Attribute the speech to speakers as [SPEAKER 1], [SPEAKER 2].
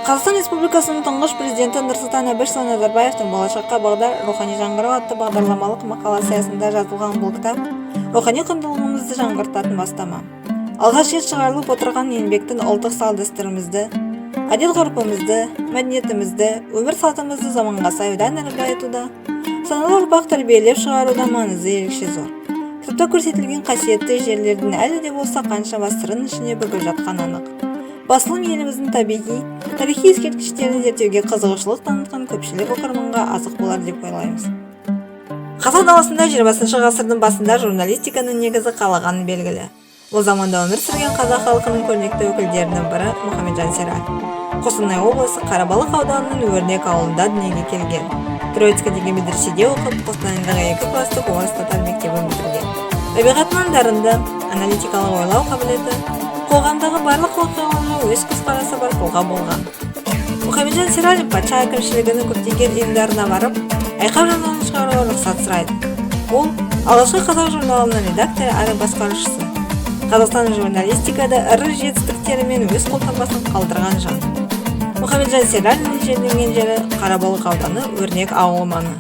[SPEAKER 1] Қазақстан Республикасының тұңғыш президенті Нұрсұлтан Әбішұлы Назарбаевтың «Болашаққа бағдар. Рухани жаңғыру» атты бағдарламалық мақаласы аясында жазылған бұл кітап рухани құндылығымызды жаңғыртатын бастама. Алғаш рет шығарылып отырған еңбектің ұлттық салт-дәстүрімізді, әдет-ғұрпымызды, мәдениетімізді, өмір салтымызды заманға сай одан әрі байытуда, саналы ұрпақ тәрбиелеп шығаруда маңызы ерекше зор. Кітапта көрсетілген қасиетті жерлердің әлі де болса қаншама сырын ішіне бүгіп жатқан анық. Басылым еліміздің тарихи ескерткіштерін зерттеуге қызығушылық танытқан көпшілік оқырманға азық болар деп ойлаймыз. Қазақ даласында 20 ғасырдың басында журналистиканың негізі қалағаны белгілі. Бұл заманда өмір сүрген қазақ халқының көрнекті өкілдерінің бірі Мұхамеджан Сераль. Қостанай облысы Қарабалық ауданының Өрнек ауылында дүниеге келген. Троицкідегі медреседе оқып, Қостанайдағы 2 кластық орыс татар мектебін бітірген. Табиғатынан дарынды, аналитикалық ойлау қабілеті, қоғамдағы барлық оқиғаларға өз көзқарасы бар тұлға болған. Мұхамеджан Сераль патша әкімшілігінің көптеген ұйымдарына барып, айқап журналын шығаруға рұқсат сұрайды. Ол алғашқы қазақ журналының редакторы әрі басқарушысы. Қазақстан журналистикада ірі жетістіктерімен өз қолтаңбасын қалдырған жан. Мұхамеджан Серальдің жерленген жері Қарабалық ауданы Өрнек ауылы маңы.